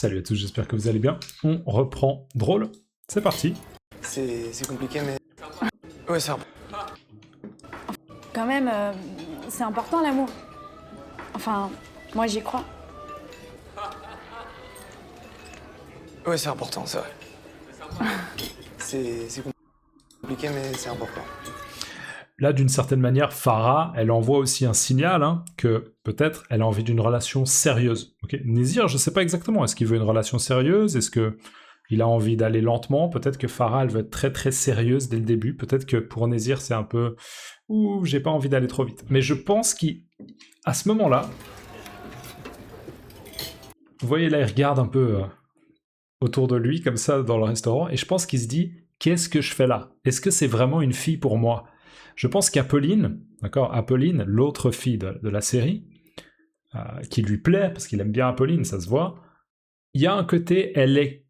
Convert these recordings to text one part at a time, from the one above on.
Salut à tous, j'espère que vous allez bien. On reprend Drôle, c'est parti. C'est compliqué, mais... Ouais, c'est Quand même, c'est important l'amour. Enfin, moi j'y crois. Ouais, c'est important, c'est vrai. C'est compliqué, mais c'est important. Là, d'une certaine manière, Farah, elle envoie aussi un signal que peut-être elle a envie d'une relation sérieuse. Okay, Nézir, je sais pas exactement, est-ce qu'il veut une relation sérieuse? Est-ce qu'il a envie d'aller lentement? Peut-être que Farah, elle veut être très très sérieuse dès le début. Peut-être que pour Nézir, c'est un peu... Ouh, j'ai pas envie d'aller trop vite. Mais je pense qu'à ce moment-là... Vous voyez, là, il regarde un peu autour de lui, comme ça, dans le restaurant, et je pense qu'il se dit, qu'est-ce que je fais là? Est-ce que c'est vraiment une fille pour moi? Je pense qu'Apolline, d'accord, Apolline, l'autre fille de la série, qui lui plaît, parce qu'il aime bien Apolline, ça se voit, il y a un côté,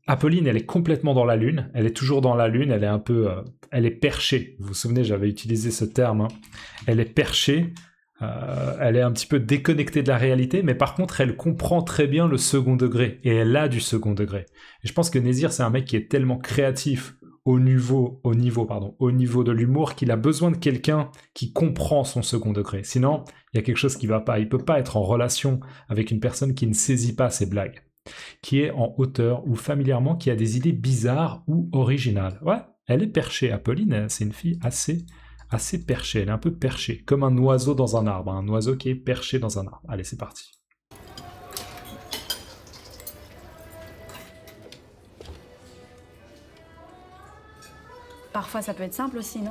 Apolline, elle est complètement dans la lune, elle est toujours dans la lune, elle est un peu... elle est perchée. Vous vous souvenez, j'avais utilisé ce terme. Elle est perchée, elle est un petit peu déconnectée de la réalité, mais par contre, elle comprend très bien le second degré, et elle a du second degré. Et je pense que Nézir, c'est un mec qui est tellement créatif au niveau de l'humour qu'il a besoin de quelqu'un qui comprend son second degré. Sinon, il y a quelque chose qui va pas. Il peut pas être en relation avec une personne qui ne saisit pas ses blagues, qui est en hauteur ou familièrement, qui a des idées bizarres ou originales. Ouais, elle est perchée. Apolline, c'est une fille assez perchée. Elle est un peu perchée, comme un oiseau dans un arbre. Un oiseau qui est perché dans un arbre. Allez, c'est parti. Parfois ça peut être simple aussi, non?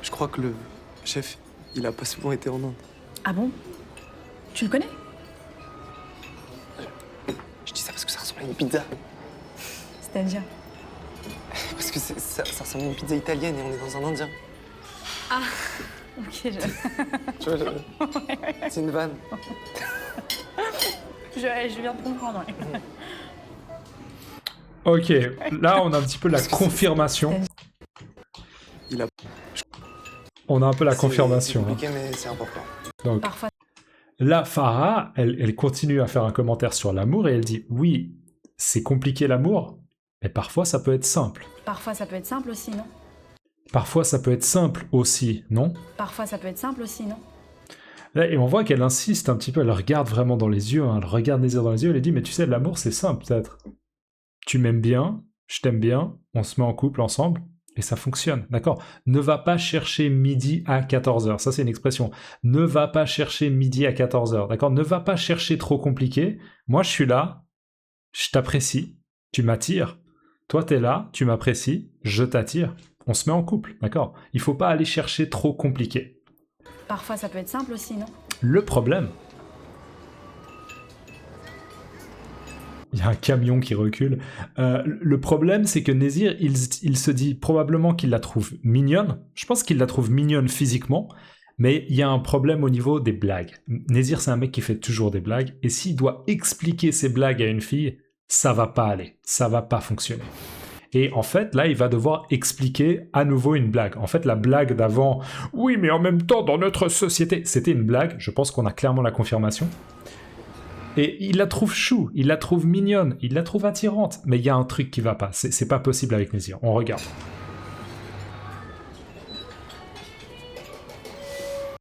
Je crois que le chef, il a pas souvent été en Inde. Ah bon? Tu le connais? Je dis ça parce que ça ressemble à une pizza. C'est-à-dire? Parce que ça ressemble à une pizza italienne et on est dans un indien. Ah, ok, Tu vois, c'est une vanne. je viens de comprendre. Ouais. Ok, là on a un petit peu la confirmation. On a un peu la confirmation. C'est compliqué, mais c'est important. Donc, Parfois. là, Farah, elle continue à faire un commentaire sur l'amour et elle dit « Oui, c'est compliqué l'amour, mais parfois ça peut être simple. Parfois ça peut être simple aussi, non? Parfois ça peut être simple aussi, non ?» Parfois ça peut être simple aussi, non? Là, et on voit qu'elle insiste un petit peu, elle regarde vraiment dans les yeux, elle regarde Nézir dans les yeux, elle dit « Mais tu sais, l'amour c'est simple peut-être. Tu m'aimes bien, je t'aime bien, on se met en couple ensemble, et ça fonctionne, d'accord? Ne va pas chercher midi à 14h, ça c'est une expression. Ne va pas chercher midi à 14h, d'accord? Ne va pas chercher trop compliqué. Moi je suis là, je t'apprécie, tu m'attires. Toi t'es là, tu m'apprécies, je t'attire. On se met en couple, d'accord? Il faut pas aller chercher trop compliqué. Parfois ça peut être simple aussi, non? Le problème... Il y a un camion qui recule. Le problème, c'est que Nézir, il se dit probablement qu'il la trouve mignonne. Je pense qu'il la trouve mignonne physiquement, mais il y a un problème au niveau des blagues. Nézir, c'est un mec qui fait toujours des blagues, et s'il doit expliquer ses blagues à une fille, ça va pas aller, ça va pas fonctionner. Et en fait, là, il va devoir expliquer à nouveau une blague. En fait, la blague d'avant, oui, mais en même temps, dans notre société, c'était une blague. Je pense qu'on a clairement la confirmation. Et il la trouve chou, il la trouve mignonne, il la trouve attirante, mais il y a un truc qui va pas, c'est pas possible avec Nézir, on regarde.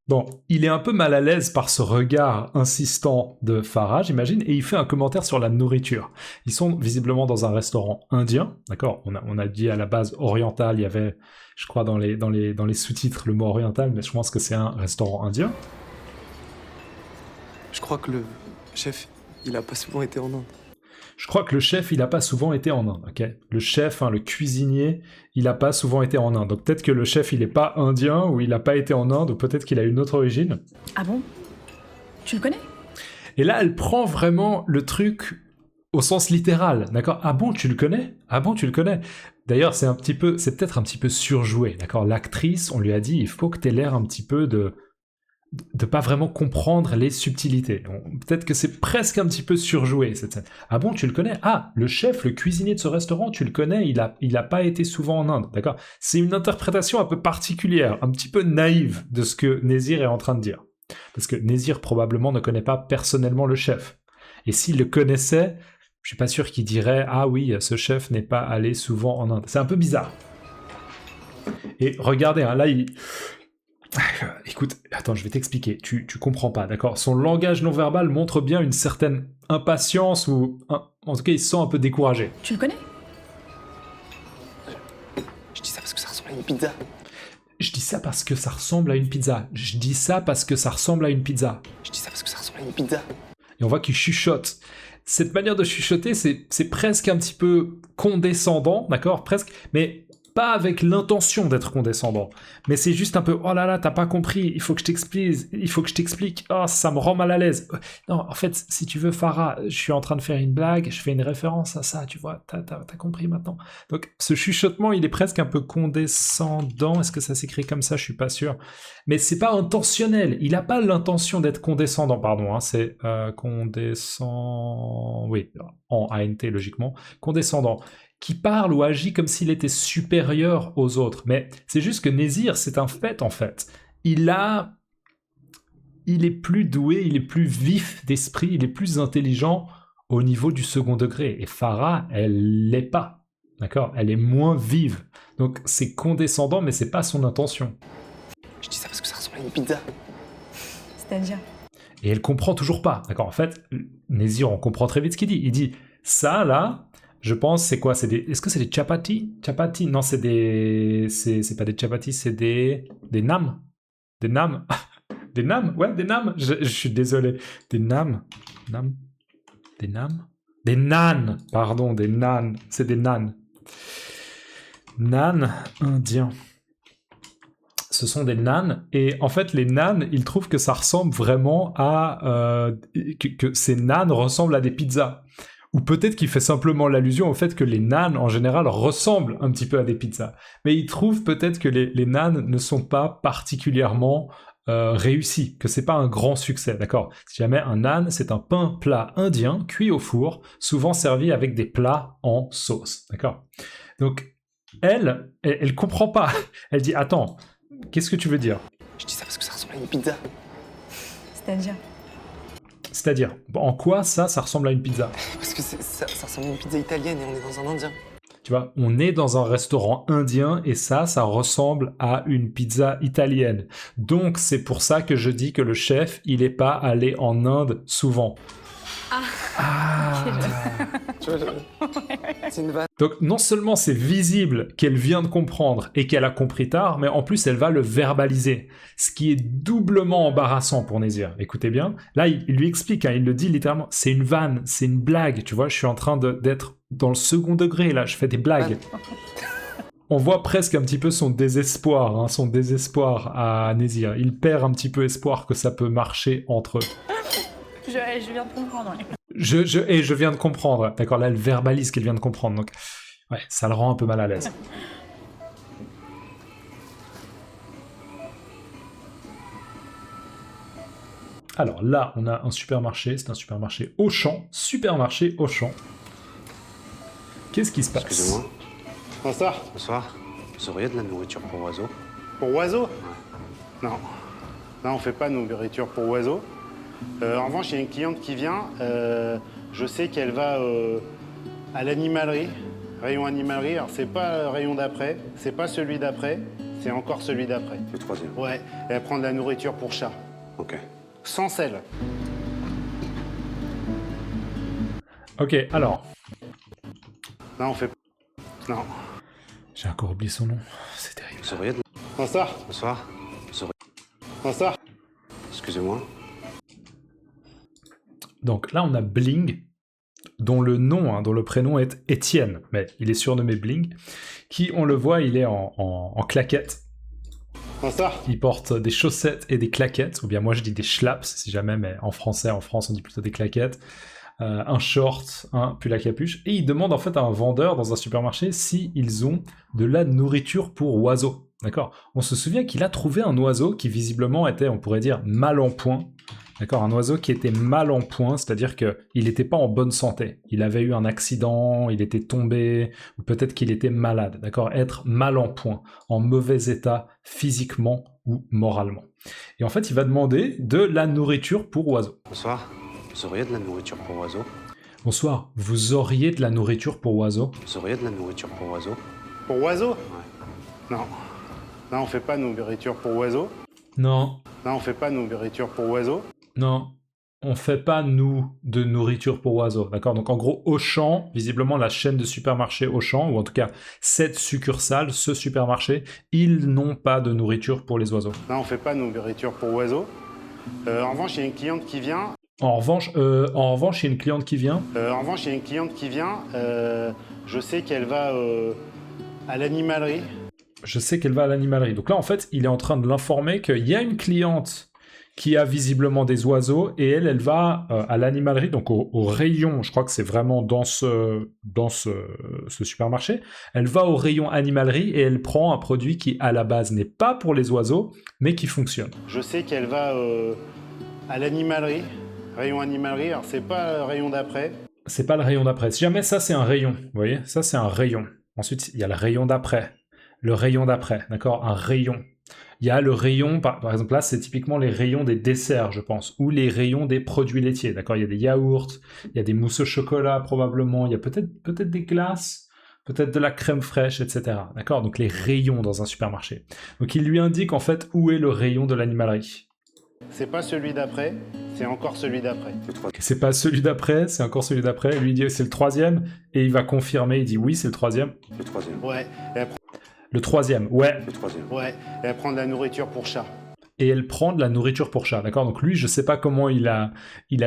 Bon, il est un peu mal à l'aise par ce regard insistant de Farah, j'imagine, et il fait un commentaire sur la nourriture. Ils sont visiblement dans un restaurant indien, d'accord? On a dit à la base oriental, il y avait, je crois, dans les sous-titres le mot oriental, mais je pense que c'est un restaurant indien. Je crois que le chef, il a pas souvent été en Inde. Je crois que le chef, il a pas souvent été en Inde, ok? Le chef, le cuisinier, il a pas souvent été en Inde. Donc peut-être que le chef, il est pas indien, ou il a pas été en Inde, ou peut-être qu'il a une autre origine. Ah bon? Tu le connais? Et là, elle prend vraiment le truc au sens littéral, d'accord? Ah bon, tu le connais? Ah bon, tu le connais? D'ailleurs, c'est peut-être un petit peu surjoué, d'accord? L'actrice, on lui a dit, il faut que t'aies l'air un petit peu de pas vraiment comprendre les subtilités. Peut-être que c'est presque un petit peu surjoué, cette scène. Ah bon, tu le connais? Ah, le chef, le cuisinier de ce restaurant, tu le connais, il a pas été souvent en Inde, d'accord? C'est une interprétation un peu particulière, un petit peu naïve de ce que Nézir est en train de dire. Parce que Nézir, probablement, ne connaît pas personnellement le chef. Et s'il le connaissait, je suis pas sûr qu'il dirait « Ah oui, ce chef n'est pas allé souvent en Inde ». C'est un peu bizarre. Et regardez, hein, là, écoute, attends, je vais t'expliquer. Tu comprends pas, d'accord? Son langage non verbal montre bien une certaine impatience ou... En tout cas, il se sent un peu découragé. Tu le connais? Je dis ça parce que ça ressemble à une pizza. Je dis ça parce que ça ressemble à une pizza. Je dis ça parce que ça ressemble à une pizza. Je dis ça parce que ça ressemble à une pizza. Et on voit qu'il chuchote. Cette manière de chuchoter, c'est presque un petit peu condescendant, d'accord? Presque, mais pas avec l'intention d'être condescendant. Mais c'est juste un peu, oh là là, t'as pas compris, il faut que je t'explique, oh, ça me rend mal à l'aise. Non, en fait, si tu veux, Farah, je suis en train de faire une blague, je fais une référence à ça, tu vois, t'as compris maintenant. Donc, ce chuchotement, il est presque un peu condescendant. Est-ce que ça s'écrit comme ça? Je suis pas sûr. Mais c'est pas intentionnel. Il a pas l'intention d'être condescendant, pardon, hein, c'est condescend... Oui, en ANT, logiquement. Condescendant. Qui parle ou agit comme s'il était supérieur aux autres. Mais c'est juste que Nézir, c'est un fait, en fait. Il est plus doué, il est plus vif d'esprit, il est plus intelligent au niveau du second degré. Et Farah, elle l'est pas. D'accord? Elle est moins vive. Donc c'est condescendant, mais c'est pas son intention. Je dis ça parce que ça ressemble à une pizza. C'est-à-dire? Et elle comprend toujours pas. D'accord? En fait, Nézir, on comprend très vite ce qu'il dit. Il dit, ça, là... Je pense, c'est quoi? Est-ce que c'est des chapatis? Chapati? Non, c'est pas des chapatis, c'est des nams. Des nams. Des nams? Ouais, des nams. Je suis désolé. Des nams. Nam. Des nams? Des nanes. Pardon, des nanes. C'est des nanes. Nanes indiens. Ce sont des nanes, et en fait, les nanes, ils trouvent que ça ressemble vraiment à... que ces nanes ressemblent à des pizzas. Ou peut-être qu'il fait simplement l'allusion au fait que les nanes, en général, ressemblent un petit peu à des pizzas. Mais il trouve peut-être que les nanes ne sont pas particulièrement réussis, que c'est pas un grand succès, d'accord? Si jamais un naan, c'est un pain plat indien, cuit au four, souvent servi avec des plats en sauce, d'accord? Donc, elle comprend pas. Elle dit, attends, qu'est-ce que tu veux dire? Je dis ça parce que ça ressemble à une pizza. C'est-à-dire? C'est-à-dire, en quoi ça ressemble à une pizza? Parce que ça ressemble à une pizza italienne et on est dans un indien. Tu vois, on est dans un restaurant indien et ça ressemble à une pizza italienne. Donc c'est pour ça que je dis que le chef, il est pas allé en Inde souvent. Ah. Tu vois, c'est une vanne. Donc non seulement c'est visible qu'elle vient de comprendre et qu'elle a compris tard, mais en plus elle va le verbaliser. Ce qui est doublement embarrassant pour Nézir. Écoutez bien, là il lui explique, hein, il le dit littéralement, c'est une vanne, c'est une blague, tu vois, je suis en train d'être dans le second degré là, je fais des blagues. On voit presque un petit peu son désespoir à Nézir. Il perd un petit peu espoir que ça peut marcher entre eux. Je viens de comprendre. Je viens de comprendre. D'accord, là, elle verbalise qu'elle vient de comprendre. Donc, ouais, ça le rend un peu mal à l'aise. Alors là, on a un supermarché. C'est un supermarché Auchan. Supermarché Auchan. Qu'est-ce qui se passe? Excusez-moi. Bonsoir. Bonsoir. Vous auriez de la nourriture pour oiseaux? Pour oiseaux? Non. Non, on fait pas de nourriture pour oiseaux. En revanche, il y a une cliente qui vient. Je sais qu'elle va à l'animalerie, rayon animalerie. Alors, c'est pas le rayon d'après, c'est pas celui d'après, c'est encore celui d'après. Le troisième. Ouais, elle prend de la nourriture pour chat. Ok. Sans sel. Ok, alors. Non, on fait pas. Non. J'ai encore oublié son nom. C'est terrible. Vous auriez de la... Bonsoir. Bonsoir. Vous auriez... Bonsoir. Excusez-moi. Donc là, on a Bling, dont le nom, dont le prénom est Étienne, mais il est surnommé Bling, qui, on le voit, il est en claquettes. Bonsoir. Il porte des chaussettes et des claquettes, ou bien moi je dis des schlaps, si jamais, mais en français, en France, on dit plutôt des claquettes. Un short, un pull à capuche, et il demande en fait à un vendeur dans un supermarché s'ils ont de la nourriture pour oiseaux. d'accord? On se souvient qu'il a trouvé un oiseau qui visiblement était, on pourrait dire, mal en point. D'accord, un oiseau qui était mal en point, c'est-à-dire qu'il n'était pas en bonne santé. Il avait eu un accident, il était tombé, ou peut-être qu'il était malade. D'accord, être mal en point, en mauvais état physiquement ou moralement. Et en fait, il va demander de la nourriture pour oiseaux. Bonsoir. Vous auriez de la nourriture pour oiseaux? Bonsoir, vous auriez de la nourriture pour oiseaux? Vous auriez de la nourriture pour oiseaux? Pour oiseaux? Ouais. Non. Non, on fait pas nourriture pour oiseaux. Non, Non, on fait pas nourriture pour oiseaux. non, on fait pas, nous, de nourriture pour oiseaux, d'accord? Donc en gros, Auchan, visiblement la chaîne de supermarché Auchan, ou en tout cas cette succursale, ce supermarché, ils n'ont pas de nourriture pour les oiseaux. Non, on fait pas nourriture pour oiseaux. En revanche, il y a une cliente qui vient. En revanche, il y a une cliente qui vient. Je sais qu'elle va à l'animalerie. Je sais qu'elle va à l'animalerie. Donc là, en fait, il est en train de l'informer qu'il y a une cliente qui a visiblement des oiseaux, et elle va à l'animalerie, donc au rayon, je crois que c'est vraiment dans ce supermarché, elle va au rayon animalerie et elle prend un produit qui, à la base, n'est pas pour les oiseaux, mais qui fonctionne. Je sais qu'elle va à l'animalerie, rayon animalerie, alors c'est pas le rayon d'après. C'est pas le rayon d'après. Si jamais ça, c'est un rayon, vous voyez, ça, c'est un rayon. Ensuite, il y a le rayon d'après. Le rayon d'après, d'accord? Un rayon. Il y a le rayon, par exemple là, c'est typiquement les rayons des desserts, je pense, ou les rayons des produits laitiers, d'accord? Il y a des yaourts, il y a des mousses au chocolat probablement, il y a peut-être des glaces, peut-être de la crème fraîche, etc. D'accord? Donc les rayons dans un supermarché. Donc il lui indique en fait où est le rayon de l'animalerie. C'est pas celui d'après, c'est encore celui d'après. C'est pas celui d'après, c'est encore celui d'après. Lui dit c'est le troisième, et il va confirmer, il dit oui, c'est le troisième. Le troisième. Ouais, Le troisième, ouais. Le troisième. ouais, et elle prend de la nourriture pour chat. Et elle prend de la nourriture pour chat, d'accord? Donc lui, je sais pas comment il a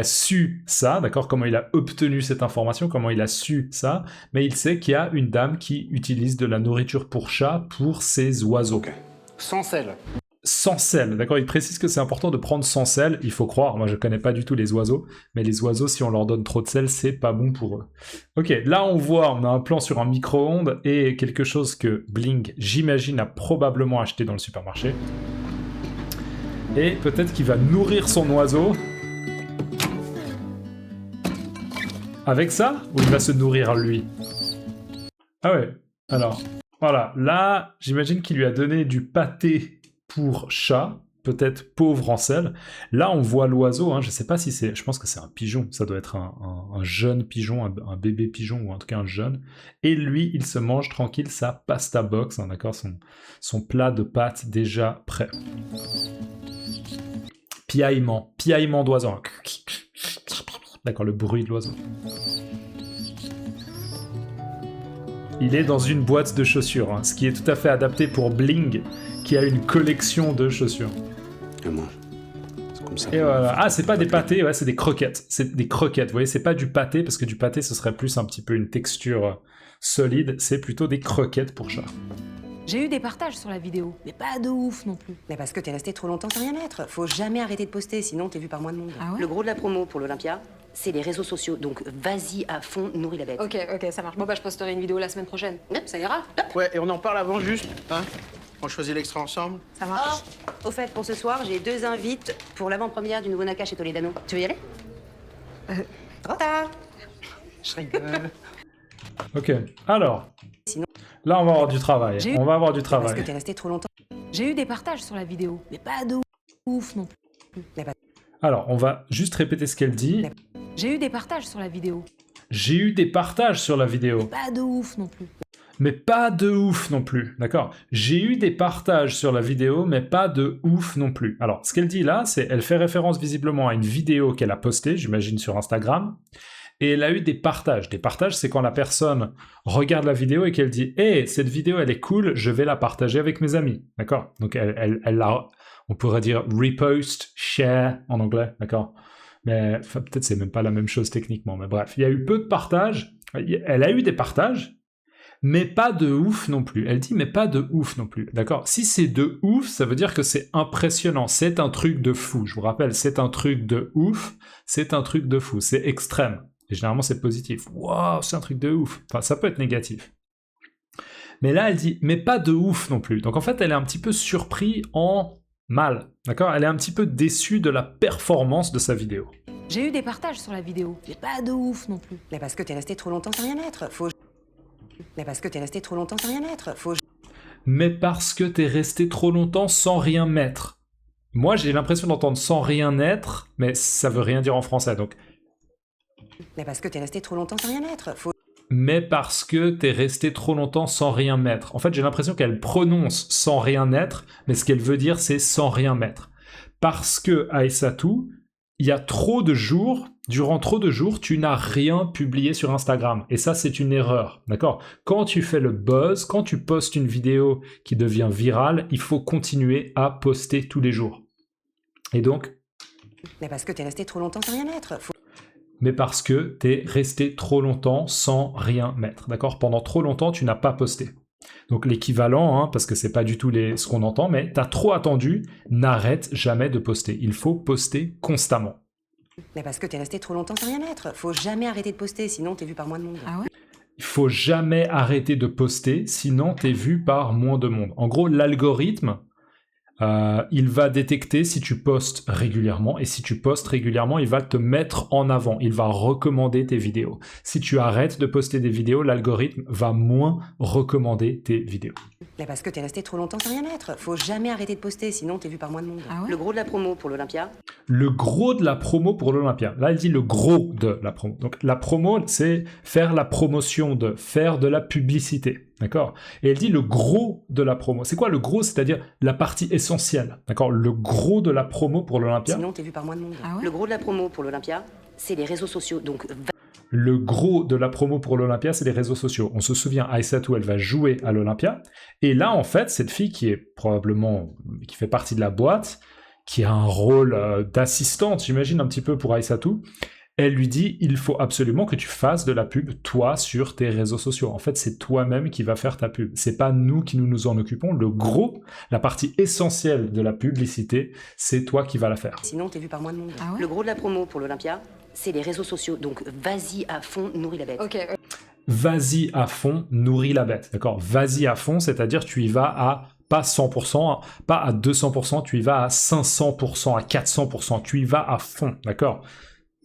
su ça, d'accord? Comment il a obtenu cette information, comment il a su ça, mais il sait qu'il y a une dame qui utilise de la nourriture pour chat pour ses oiseaux. Ok. Sans sel. Sans sel, d'accord? Il précise que c'est important de prendre sans sel, il faut croire, moi je connais pas du tout les oiseaux, mais les oiseaux, si on leur donne trop de sel, c'est pas bon pour eux. Ok, là on a un plan sur un micro-ondes et quelque chose que Bling, j'imagine, a probablement acheté dans le supermarché. Et peut-être qu'il va nourrir son oiseau avec ça, ou il va se nourrir lui? Ah ouais, alors, voilà, là, j'imagine qu'il lui a donné du pâté pour chat, peut-être pauvre en sel. Là, on voit l'oiseau, hein, je sais pas si c'est... Je pense que c'est un pigeon, ça doit être un jeune pigeon, un bébé pigeon, ou en tout cas un jeune. Et lui, il se mange tranquille sa pasta box, hein, d'accord, son plat de pâtes déjà prêt. Piaillement d'oiseau. D'accord, le bruit de l'oiseau. Il est dans une boîte de chaussures, hein, ce qui est tout à fait adapté pour Bling, qui a une collection de chaussures. Et moi. C'est comme ça. Et voilà. Ah, c'est pas des pâtés, ouais, c'est des croquettes. C'est des croquettes, vous voyez, c'est pas du pâté, parce que du pâté, ce serait plus un petit peu une texture solide. C'est plutôt des croquettes pour chat. J'ai eu des partages sur la vidéo, mais pas de ouf non plus. Mais parce que t'es resté trop longtemps sans rien mettre. Faut jamais arrêter de poster, sinon t'es vu par moins de monde. Ah ouais? Le gros de la promo pour l'Olympia, c'est les réseaux sociaux. Donc vas-y à fond, nourris la bête. Ok, ça marche. Bon bah je posterai une vidéo la semaine prochaine. Hop, ça ira. Hop. Ouais, et on en parle avant juste, hein? On choisit l'extrait ensemble. Ça marche. Au fait, pour ce soir, j'ai 2 invites pour l'avant-première du nouveau Naka chez Toledano. Tu veux y aller? Trop tard. Je rigole. Ok, alors... Sinon- Là, on va avoir du travail. J'ai eu- On va avoir du Parce que travail. t'es resté trop longtemps. J'ai eu des partages sur la vidéo, mais pas de ouf non plus. Alors, on va juste répéter ce qu'elle dit. J'ai eu des partages sur la vidéo, J'ai eu des partages sur la vidéo. pas de ouf non plus. Mais pas de ouf non plus, d'accord? J'ai eu des partages sur la vidéo, mais pas de ouf non plus. Alors, ce qu'elle dit là, c'est elle fait référence visiblement à une vidéo qu'elle a postée, j'imagine sur Instagram, et elle a eu des partages. Des partages, c'est quand la personne regarde la vidéo et qu'elle dit « Hey, cette vidéo, elle est cool, je vais la partager avec mes amis. » D'accord? Donc, elle l'a, on pourrait dire « repost »,« share » en anglais, d'accord? Mais enfin, peut-être c'est même pas la même chose techniquement, mais bref. Il y a eu peu de partages, elle a eu des partages, mais pas de ouf non plus. Elle dit mais pas de ouf non plus, d'accord? Si c'est de ouf, ça veut dire que c'est impressionnant, c'est un truc de fou. Je vous rappelle, c'est un truc de ouf, c'est un truc de fou, c'est extrême. Et généralement c'est positif. Waouh, c'est un truc de ouf. Enfin, ça peut être négatif. Mais là, elle dit, mais pas de ouf non plus. Donc en fait, elle est un petit peu surprise en mal, d'accord? Elle est un petit peu déçue de la performance de sa vidéo. J'ai eu des partages sur la vidéo, mais pas de ouf non plus. Mais parce que t'es resté trop longtemps sans rien mettre. Mais parce que t'es resté trop longtemps sans rien mettre. Mais parce que t'es resté trop longtemps sans rien mettre. Moi, j'ai l'impression d'entendre sans rien être, mais ça veut rien dire en français, donc. Mais parce que t'es resté trop longtemps sans rien mettre. Mais parce que t'es resté trop longtemps sans rien mettre. En fait, j'ai l'impression qu'elle prononce sans rien être, mais ce qu'elle veut dire, c'est sans rien mettre. Parce que, Aïssatou, il y a trop de jours, durant trop de jours, tu n'as rien publié sur Instagram. Et ça, c'est une erreur, d'accord? Quand tu fais le buzz, quand tu postes une vidéo qui devient virale, il faut continuer à poster tous les jours. Et donc... Mais parce que t'es resté trop longtemps sans rien mettre. Mais parce que t'es resté trop longtemps sans rien mettre, d'accord? Pendant trop longtemps, tu n'as pas posté. Donc l'équivalent, hein, parce que c'est pas du tout ce qu'on entend, mais t'as trop attendu, n'arrête jamais de poster. Il faut poster constamment. Mais parce que t'es resté trop longtemps sans rien mettre. Faut jamais arrêter de poster, sinon t'es vu par moins de monde. Ah ouais? Il faut jamais arrêter de poster, sinon t'es vu par moins de monde. En gros, l'algorithme, il va détecter si tu postes régulièrement, et si tu postes régulièrement, il va te mettre en avant, il va recommander tes vidéos. Si tu arrêtes de poster des vidéos, l'algorithme va moins recommander tes vidéos. Mais parce que t'es resté trop longtemps sans rien mettre. Faut jamais arrêter de poster, sinon t'es vu par moins de monde. Ah ouais? Le gros de la promo pour l'Olympia. Le gros de la promo pour l'Olympia. Là, elle dit le gros de la promo. Donc la promo, c'est faire la promotion de, faire de la publicité. D'accord? Et elle dit le gros de la promo. C'est quoi le gros? C'est-à-dire la partie essentielle. D'accord? Le gros de la promo pour l'Olympia. Sinon t'es vu par moins de monde. Ah ouais? Le gros de la promo pour l'Olympia, c'est les réseaux sociaux. Donc Le gros de la promo pour l'Olympia, c'est les réseaux sociaux. On se souvient, Aïssatou, elle va jouer à l'Olympia. Et là, en fait, cette fille qui est probablement, qui fait partie de la boîte, qui a un rôle d'assistante, j'imagine, un petit peu pour Aïssatou, elle lui dit, il faut absolument que tu fasses de la pub, toi, sur tes réseaux sociaux. En fait, c'est toi-même qui va faire ta pub. C'est pas nous qui nous en occupons. Le gros, la partie essentielle de la publicité, c'est toi qui vas la faire. sinon t'es vu par moins de monde. Ah ouais? Le gros de la promo pour l'Olympia, c'est les réseaux sociaux. Donc vas-y à fond, nourris la bête. Ok. Vas-y à fond, nourris la bête. D'accord? Vas-y à fond, c'est-à-dire tu y vas à pas 100%, pas à 200%, tu y vas à 500%, à 400%, tu y vas à fond. D'accord?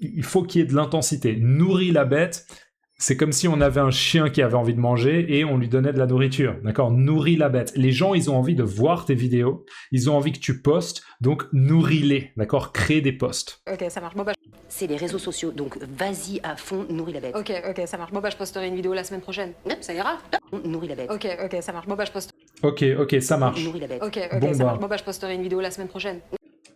Il faut qu'il y ait de l'intensité. Nourris la bête, c'est comme si on avait un chien qui avait envie de manger et on lui donnait de la nourriture. D'accord? Nourris la bête. Les gens, ils ont envie de voir tes vidéos, ils ont envie que tu postes, donc nourris-les. D'accord? Crée des posts. Ok, ça marche. Bon bah, C'est les réseaux sociaux. Donc vas-y à fond, nourris la bête. ok, ça marche. Bon bah, je posterai une vidéo la semaine prochaine. Hop, ça ira. Hop, nourris la bête. Ok, ça marche. Bon bah, je poste. Ok, ça marche. Nourris la bête. Ok, Bon, ça bah. marche. Bon bah, je posterai une vidéo la semaine prochaine.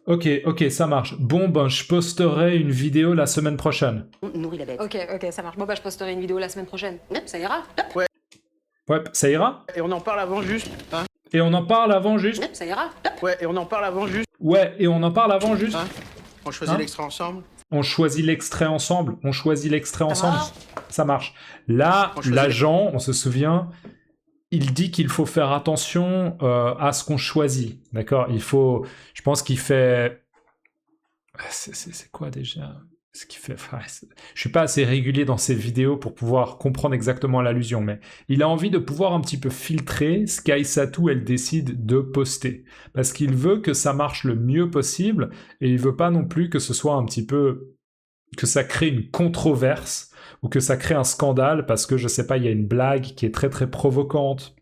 Ok, ça marche. Bon, ben, je posterai une vidéo la semaine prochaine. Nourris la bête. Ok, ça marche. Bon bah, je posterai une vidéo la semaine prochaine. Hop, ça ira. Hop, Ouais, ça ira? Et on en parle avant juste. Hein? Et on en parle avant juste? hop, ça ira. Hop. Ouais, et on en parle avant juste. Ouais, et on en parle avant juste? Hein? On choisit Hein? l'extrait ensemble. On choisit l'extrait ensemble. On choisit l'extrait ensemble. Ça marche. Là, On choisit l'agent, on se souvient, il dit qu'il faut faire attention à ce qu'on choisit. D'accord? Il faut... Je pense qu'il fait... C'est quoi déjà? Ce qu'il fait... Enfin, je suis pas assez régulier dans ses vidéos pour pouvoir comprendre exactement l'allusion, mais il a envie de pouvoir un petit peu filtrer ce qu'Aïssatou, elle décide de poster. Parce qu'il veut que ça marche le mieux possible, et il veut pas non plus que ce soit un petit peu... que ça crée une controverse, ou que ça crée un scandale, parce que, je sais pas, il y a une blague qui est très très provocante,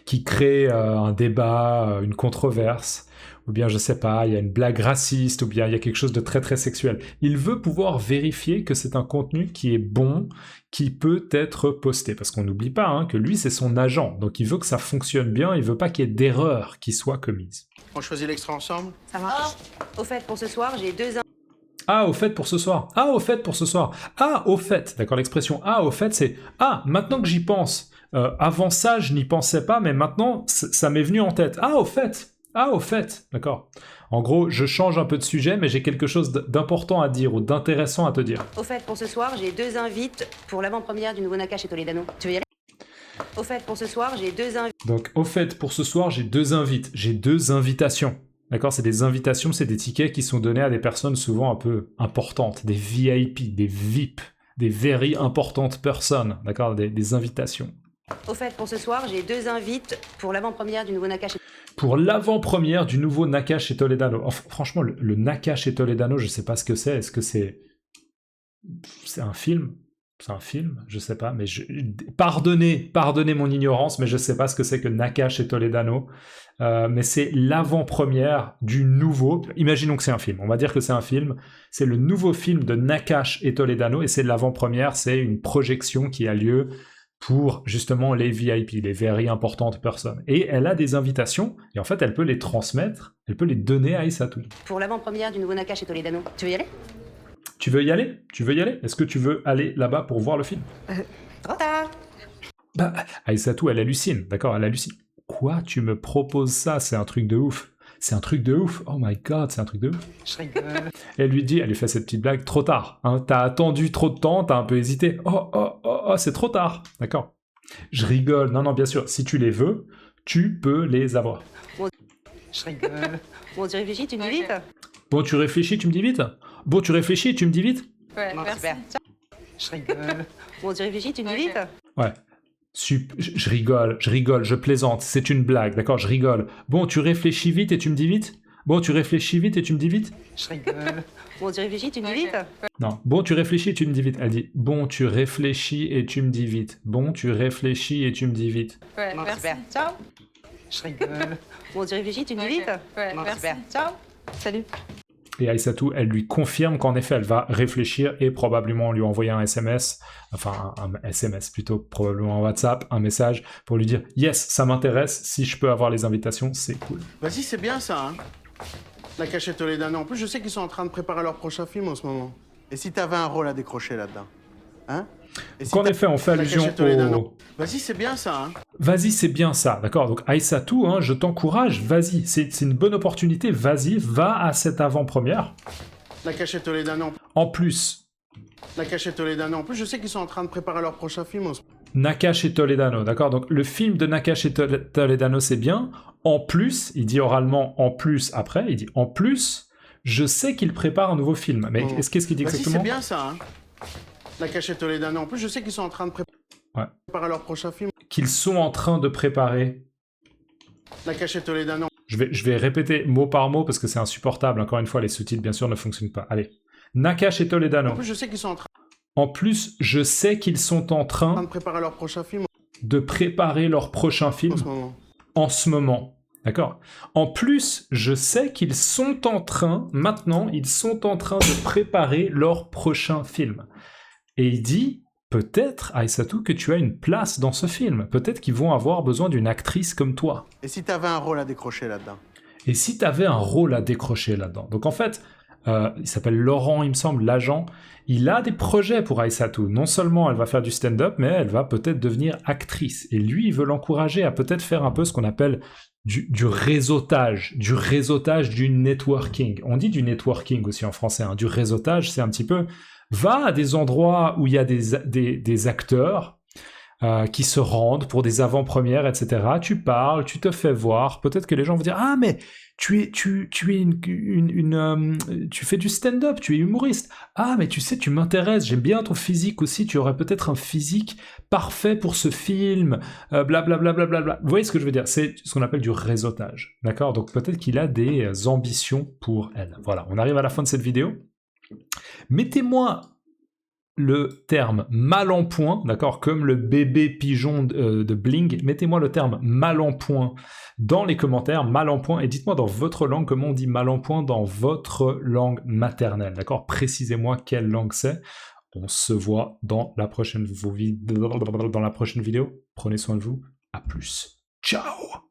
qui crée un débat, une controverse, ou bien, je sais pas, il y a une blague raciste, ou bien il y a quelque chose de très très sexuel. Il veut pouvoir vérifier que c'est un contenu qui est bon, qui peut être posté, parce qu'on n'oublie pas hein, que lui, c'est son agent, donc il veut que ça fonctionne bien, il veut pas qu'il y ait d'erreurs qui soient commises. On choisit l'extrait ensemble. Ça marche. Au fait, pour ce soir, j'ai 2 Ah, au fait pour ce soir. Ah, au fait pour ce soir. Ah, au fait. D'accord, l'expression ah, au fait, c'est ah, maintenant que j'y pense. Avant ça, je n'y pensais pas, mais maintenant, ça m'est venu en tête. Ah, au fait. Ah, au fait. D'accord. En gros, je change un peu de sujet, mais j'ai quelque chose d'important à dire ou d'intéressant à te dire. Au fait, pour ce soir, j'ai 2 invites pour l'avant-première du nouveau Naka chez Toledano. Tu veux y aller? Au fait, pour ce soir, j'ai 2 invites. Donc, au fait, pour ce soir, j'ai 2 invites. J'ai 2 invitations. D'accord, c'est des invitations, c'est des tickets qui sont donnés à des personnes souvent un peu importantes, des VIP, des VIP, des very importantes personnes, d'accord, des invitations. Au fait, pour ce soir, j'ai 2 invites pour l'avant-première du nouveau Nakash. Pour l'avant-première du nouveau Nakash et Toledano. Franchement, le Nakash et Toledano, je sais pas ce que c'est. Est-ce que c'est un film? C'est un film? Je sais pas, mais pardonnez mon ignorance, mais je sais pas ce que c'est que Nakash et Toledano. Mais c'est l'avant-première du nouveau... Imaginons que c'est un film, on va dire que c'est un film. C'est le nouveau film de Nakash et Toledano, et c'est l'avant-première, c'est une projection qui a lieu pour justement les VIP, les very importantes personnes. Et elle a des invitations, et en fait elle peut les transmettre, elle peut les donner à Aïssatou. Pour l'avant-première du nouveau Nakash et Toledano. Tu veux y aller? Tu veux y aller? Tu veux y aller? Est-ce que tu veux aller là-bas pour voir le film? Trop tard. Bah, Aïssatou, elle hallucine, d'accord? Elle hallucine. Quoi? Tu me proposes ça? C'est un truc de ouf. C'est un truc de ouf. Oh my god, c'est un truc de ouf. Je rigole. Elle lui dit, elle lui fait cette petite blague, trop tard. Hein, t'as attendu trop de temps, t'as un peu hésité. Oh, c'est trop tard. D'accord. Je rigole. Non, bien sûr. Si tu les veux, tu peux les avoir. Je rigole. Bon, tu réfléchis, tu me dis vite? Bon, tu réfléchis, tu me dis vite? Bon, tu réfléchis, tu me dis vite? Ouais, Bon, merci. super. Je rigole. Bon, tu réfléchis, tu me dis Ok. vite? Ouais. Je rigole, je plaisante, c'est une blague, d'accord, je rigole. Bon, tu réfléchis vite et tu me dis vite? Bon, tu réfléchis vite et tu me dis vite? Je rigole. Bon, tu réfléchis, tu me dis Ok. vite? Non, bon, tu réfléchis et tu me dis vite. Elle dit, bon, tu réfléchis et tu me dis vite. Bon, tu réfléchis et tu me dis vite. Ouais, Bon, merci. super. Ciao. Je rigole. Bon, tu réfléchis, tu me dis Ok. vite? Ouais, Bon, merci. super. Ciao. Salut. Et Aïssatou, elle lui confirme qu'en effet, elle va réfléchir et probablement lui envoyer un SMS, enfin un SMS plutôt, probablement un WhatsApp, un message pour lui dire « Yes, ça m'intéresse, si je peux avoir les invitations, c'est cool. Vas-y, c'est bien ça, hein. Nakash et Toledano. En plus, je sais qu'ils sont en train de préparer leur prochain film en ce moment. Et si t'avais un rôle à décrocher là-dedans? Hein? » Et si Donc en t'as- effet, on fait Nakash allusion et Toledano. au... Vas-y, c'est bien ça, hein. Vas-y, c'est bien ça, d'accord? Donc Aïssatou, hein, je t'encourage, vas-y, c'est une bonne opportunité, vas-y, va à cette avant-première. Nakash et Toledano. En plus, Nakash et Toledano. En plus, je sais qu'ils sont en train de préparer leur prochain film en ce moment. Nakash et Toledano, d'accord? Donc le film de Nakash et Toledano, c'est bien. En plus, il dit oralement en plus après, il dit en plus, je sais qu'il prépare un nouveau film. Mais Oh. qu'est-ce qu'il dit Vas-y, c'est exactement? bien ça, hein. Nakash et Toledano. En plus, je sais qu'ils sont en train de préparer leur prochain film. Qu'ils sont en train de préparer. Nakash et Toledano. Je vais répéter mot par mot parce que c'est insupportable. Encore une fois, les sous-titres, bien sûr, ne fonctionnent pas. Allez. Nakash et Toledano. En plus, je sais qu'ils sont en train En plus, je sais qu'ils sont en train de préparer leur prochain film de préparer leur prochain film en ce moment. en ce moment. D'accord? En plus, je sais qu'ils sont en train, maintenant, ils sont en train de préparer leur prochain film. Et il dit, peut-être, Aïssatou, que tu as une place dans ce film. Peut-être qu'ils vont avoir besoin d'une actrice comme toi. Et si t'avais un rôle à décrocher là-dedans? Et si tu avais un rôle à décrocher là-dedans? Donc en fait, il s'appelle Laurent, il me semble, l'agent. Il a des projets pour Aïssatou. Non seulement elle va faire du stand-up, mais elle va peut-être devenir actrice. Et lui, il veut l'encourager à peut-être faire un peu ce qu'on appelle du réseautage, du networking. On dit du networking aussi en français. Hein. Du réseautage, c'est un petit peu... Va à des endroits où il y a des acteurs qui se rendent pour des avant-premières, etc. Tu parles, tu te fais voir. Peut-être que les gens vont dire « Ah, mais tu fais du stand-up, tu es humoriste. Ah, mais tu sais, tu m'intéresses, j'aime bien ton physique aussi, tu aurais peut-être un physique parfait pour ce film, blablabla. Vous voyez ce que je veux dire? C'est ce qu'on appelle du réseautage, d'accord? Donc peut-être qu'il a des ambitions pour elle. Voilà, on arrive à la fin de cette vidéo. Mettez-moi le terme mal en point, d'accord, comme le bébé pigeon de Bling, mettez-moi le terme mal en point dans les commentaires, mal en point, et dites-moi dans votre langue comment on dit mal en point dans votre langue maternelle, d'accord? Précisez-moi quelle langue c'est. On se voit dans la prochaine vidéo. Prenez soin de vous. À plus. Ciao!